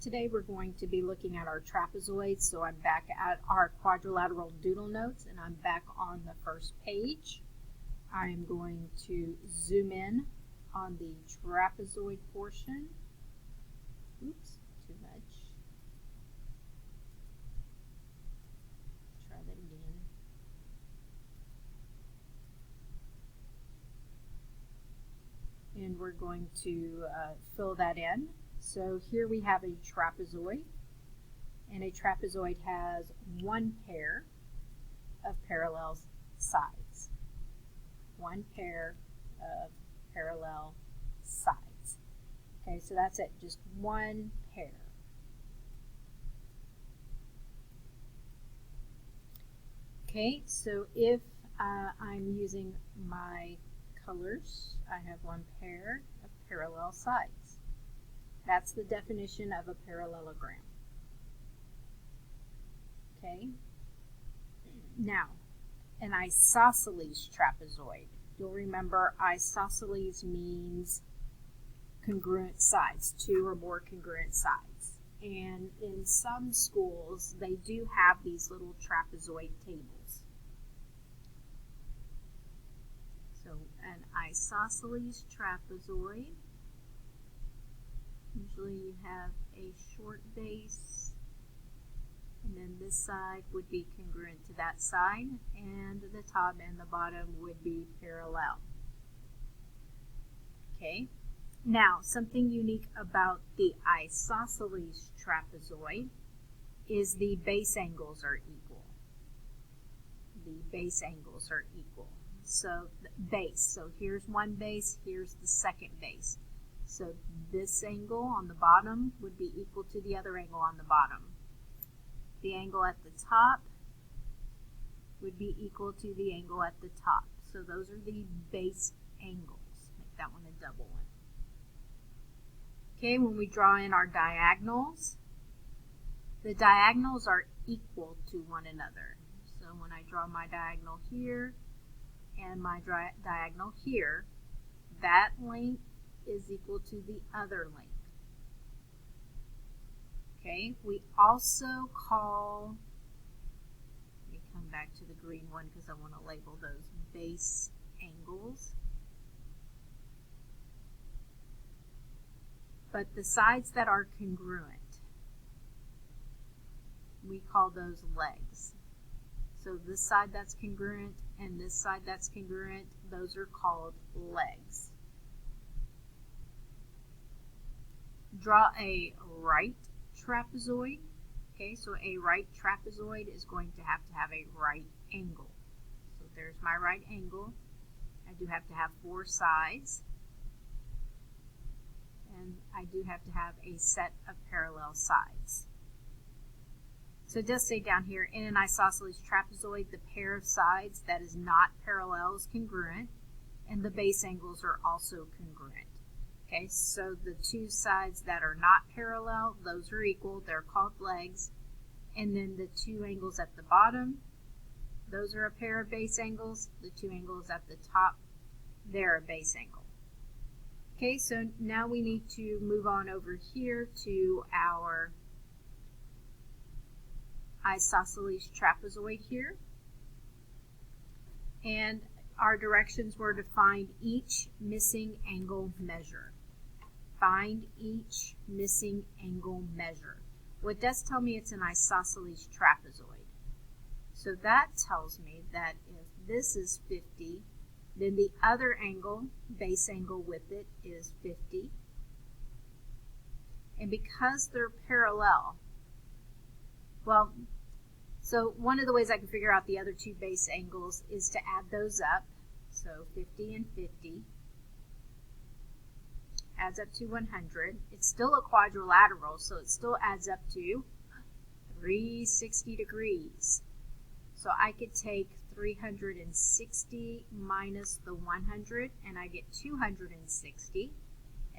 today we're going to be looking at our trapezoid. So I'm back at our quadrilateral doodle notes and I'm back on the first page. I'm going to zoom in on the trapezoid portion. Oops, too much. Try that again. And we're going to fill that in. So here we have a trapezoid, and a trapezoid has one pair of parallel sides. One pair of parallel sides. Okay, so that's it, just one pair. Okay, so if I'm using my colors, I have one pair of parallel sides. That's the definition of a parallelogram. Okay. Now, an isosceles trapezoid. You'll remember isosceles means congruent sides, two or more congruent sides. And in some schools, they do have these little trapezoid tables. So an isosceles trapezoid, usually you have a short base, and then this side would be congruent to that side, and the top and the bottom would be parallel. Okay, now something unique about the isosceles trapezoid is the base angles are equal. The base angles are equal. So base, so here's one base, here's the second base. So this angle on the bottom would be equal to the other angle on the bottom. The angle at the top would be equal to the angle at the top. So those are the base angles. Make that one a double one. Okay, when we draw in our diagonals, the diagonals are equal to one another. So when I draw my diagonal here and my diagonal here, that length is equal to the other length. Okay, we also call, let me come back to the green one because I want to label those base angles. But the sides that are congruent, we call those legs. So this side that's congruent and this side that's congruent, those are called legs. Draw a right trapezoid. Okay, so a right trapezoid is going to have a right angle. So there's my right angle. I do have to have four sides. And I do have to have a set of parallel sides. So it does say down here, in an isosceles trapezoid, the pair of sides that is not parallel is congruent, and the base angles are also congruent. Okay, so the two sides that are not parallel, those are equal, they're called legs. And then the two angles at the bottom, those are a pair of base angles. The two angles at the top, they're a base angle. Okay, so now we need to move on over here to our isosceles trapezoid here. And our directions were to find each missing angle measure. Find each missing angle measure. Well, it does tell me it's an isosceles trapezoid. So that tells me that if this is 50, then the other angle, base angle with it, is 50. And because they're parallel, well, so one of the ways I can figure out the other two base angles is to add those up. So 50 and 50 adds up to 100. It's still a quadrilateral, so it still adds up to 360 degrees. So I could take 360 minus the 100, and I get 260.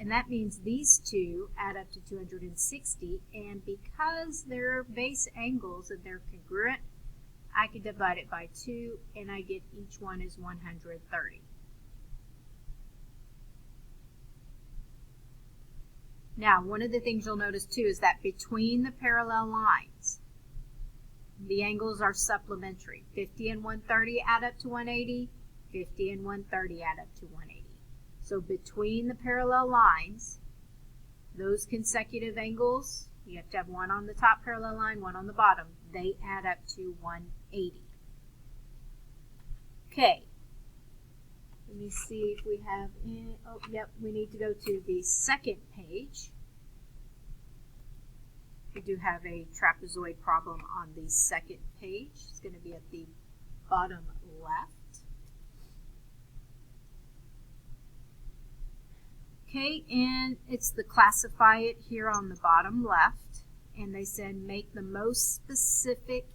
And that means these two add up to 260, and because they're base angles and they're congruent, I could divide it by 2, and I get each one is 130. Now, one of the things you'll notice too is that between the parallel lines, the angles are supplementary. 50 and 130 add up to 180. 50 and 130 add up to 180. So between the parallel lines, those consecutive angles, you have to have one on the top parallel line, one on the bottom, they add up to 180. Okay. Let me see if we have any, oh, yep, we need to go to the second page. We do have a trapezoid problem on the second page. It's going to be at the bottom left. Okay, and it's the classify it here on the bottom left. And they said make the most specific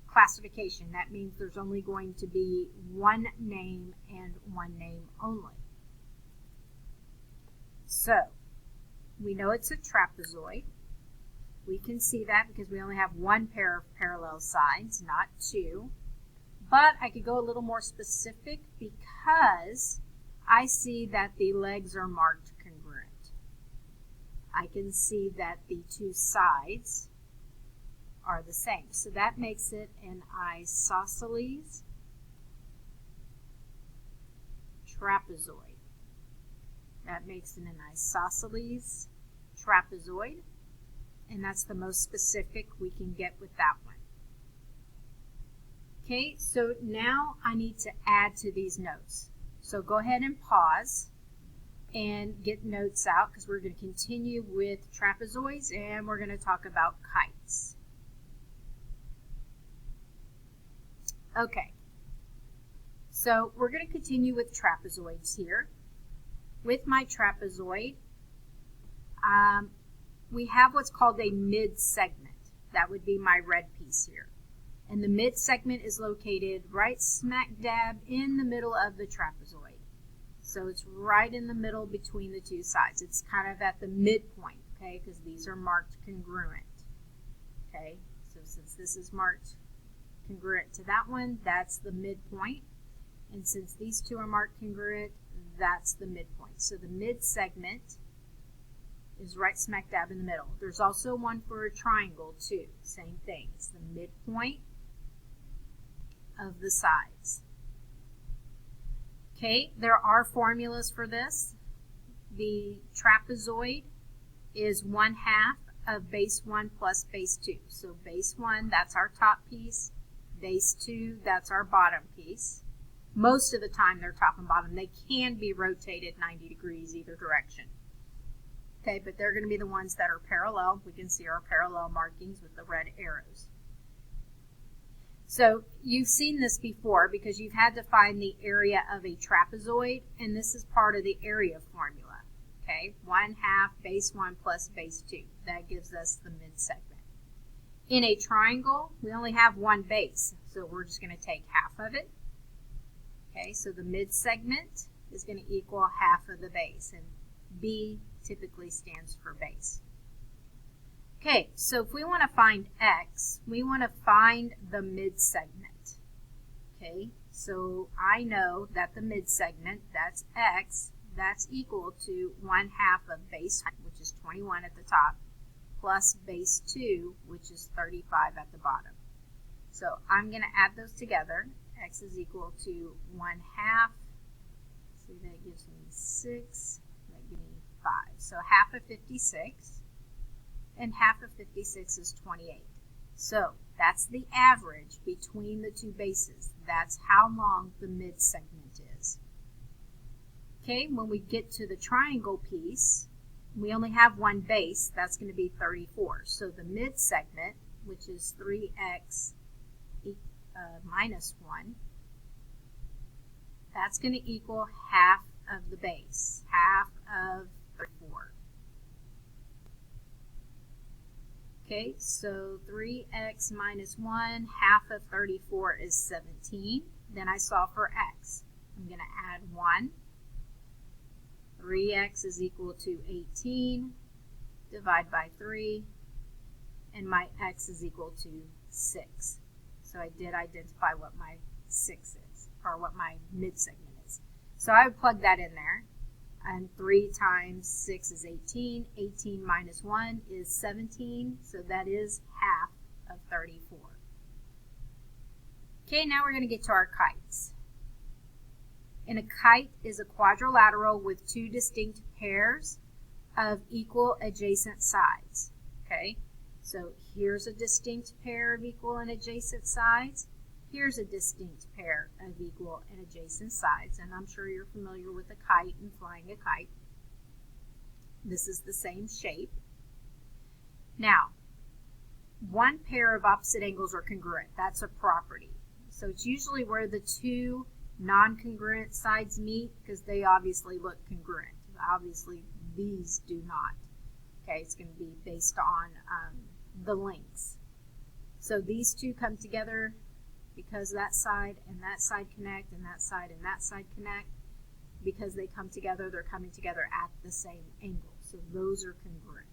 classification. That means there's only going to be one name and one name only. So, we know it's a trapezoid. We can see that because we only have one pair of parallel sides, not two. But I could go a little more specific because I see that the legs are marked congruent. I can see that the two sides are the same. So that makes it an isosceles trapezoid. That makes it an isosceles trapezoid. And that's the most specific we can get with that one. Okay, so now I need to add to these notes. So go ahead and pause and get notes out because we're going to continue with trapezoids and we're going to talk about kites. Okay, so we're going to continue with trapezoids here. With my trapezoid, we have what's called a mid-segment. That would be my red piece here. And the mid-segment is located right smack dab in the middle of the trapezoid. So it's right in the middle between the two sides. It's kind of at the midpoint, okay, because these are marked congruent. Okay, so since this is marked congruent to that one, that's the midpoint. And since these two are marked congruent, that's the midpoint. So the mid-segment is right smack dab in the middle. There's also one for a triangle too. Same thing. It's the midpoint of the sides. Okay, there are formulas for this. The trapezoid is 1/2 of base 1 plus base 2. So base 1, that's our top piece. Base 2, that's our bottom piece. Most of the time they're top and bottom. They can be rotated 90 degrees either direction. Okay, but they're going to be the ones that are parallel. We can see our parallel markings with the red arrows. So you've seen this before because you've had to find the area of a trapezoid, and this is part of the area formula. Okay, 1/2 base 1 plus base 2. That gives us the mid-segment. In a triangle, we only have one base, so we're just going to take half of it. Okay, so the mid-segment is going to equal half of the base, and B typically stands for base. Okay, so if we want to find x, we want to find the mid-segment. Okay, so I know that the mid-segment, that's x, that's equal to 1/2 of base 1, which is 21 at the top, plus base 2, which is 35 at the bottom. So I'm going to add those together. X is equal to 1/2. So that gives me 6. That gives me 5. So half of 56. And half of 56 is 28. So that's the average between the two bases. That's how long the mid-segment is. Okay, when we get to the triangle piece, we only have one base. That's going to be 34. So the mid-segment, which is 3x minus 1, that's going to equal half of the base, half of 34. Okay, so 3x minus 1, half of 34 is 17. Then I solve for x. I'm going to add 1. 3x is equal to 18. Divide by 3. And my x is equal to 6. So I did identify what my 6 is, or what my mid-segment is. So I would plug that in there. And 3 times 6 is 18. 18 minus 1 is 17. So that is half of 34. Okay, now we're going to get to our kites. And a kite is a quadrilateral with 2 distinct pairs of equal adjacent sides. Okay, so here's a distinct pair of equal and adjacent sides. Here's a distinct pair of equal and adjacent sides, and I'm sure you're familiar with a kite and flying a kite. This is the same shape. Now, one pair of opposite angles are congruent. That's a property. So it's usually where the 2 non-congruent sides meet, because they obviously look congruent. Obviously, these do not. Okay, it's going to be based on the lengths. So these 2 come together because that side and that side connect, and that side and that side connect. Because they come together, they're coming together at the same angle. So those are congruent.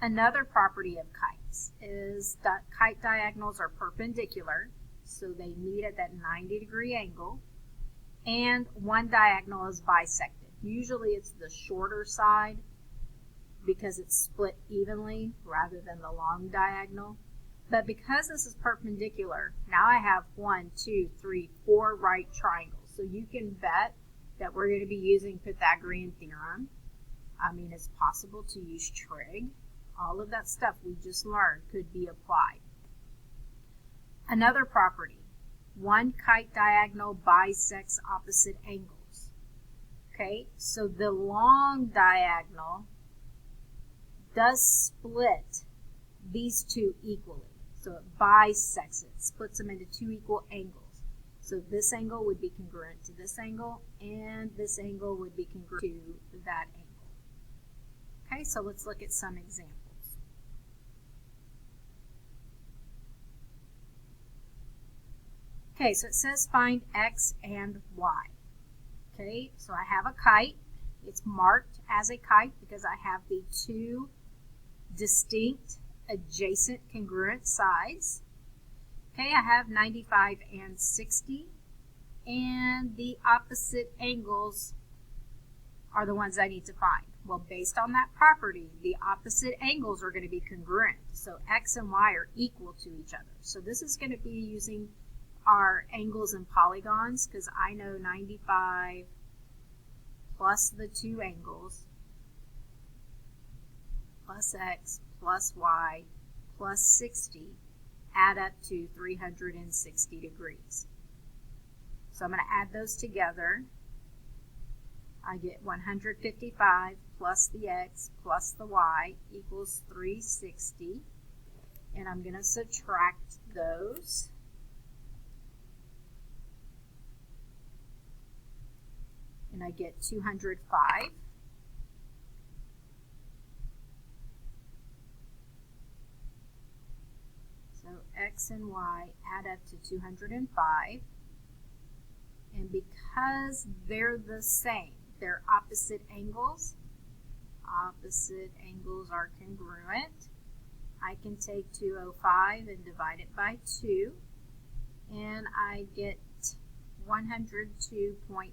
Another property of kites is that kite diagonals are perpendicular, so they meet at that 90-degree angle, and one diagonal is bisected. Usually it's the shorter side because it's split evenly rather than the long diagonal. But because this is perpendicular, now I have 1, 2, 3, 4 right triangles. So you can bet that we're going to be using Pythagorean theorem. I mean, it's possible to use trig. All of that stuff we just learned could be applied. Another property, one kite diagonal bisects opposite angles. Okay, so the long diagonal does split these 2 equally. So it bisects it, splits them into 2 equal angles. So this angle would be congruent to this angle, and this angle would be congruent to that angle. Okay, so let's look at some examples. Okay, so it says find x and y. Okay, so I have a kite. It's marked as a kite because I have the 2 distinct adjacent congruent sides. Okay, I have 95 and 60, and the opposite angles are the ones I need to find. Well, based on that property, the opposite angles are going to be congruent. So x and y are equal to each other. So this is going to be using our angles and polygons, because I know 95 plus the 2 angles plus x plus y plus 60 add up to 360 degrees. So I'm going to add those together. I get 155 plus the x plus the y equals 360. And I'm going to subtract those. And I get 205. So x and y add up to 205. And because they're the same, they're opposite angles are congruent, I can take 205 and divide it by 2, and I get 102.5.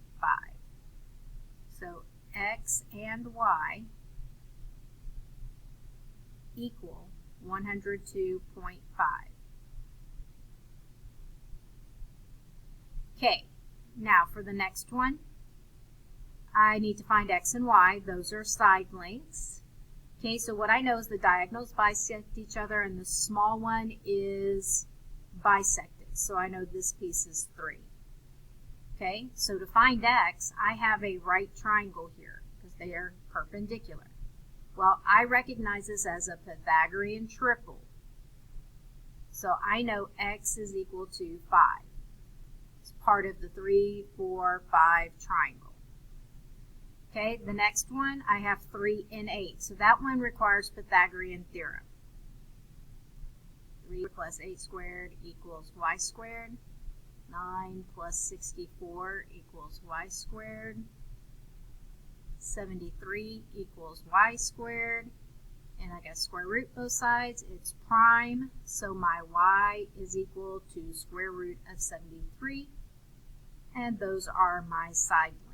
So x and y equal 102.5. Okay, now for the next one, I need to find x and y. Those are side lengths. Okay, so what I know is the diagonals bisect each other, and the small one is bisected. So I know this piece is 3. Okay, so to find x, I have a right triangle here because they are perpendicular. Well, I recognize this as a Pythagorean triple. So I know x is equal to 5. It's part of the 3, 4, 5 triangle. Okay, the next one, I have 3 and 8. So that one requires Pythagorean theorem. 3 plus 8 squared equals y squared. 9 plus 64 equals y squared. 73 equals y squared. And I got square root both sides. It's prime, so my y is equal to square root of 73. And those are my side lengths.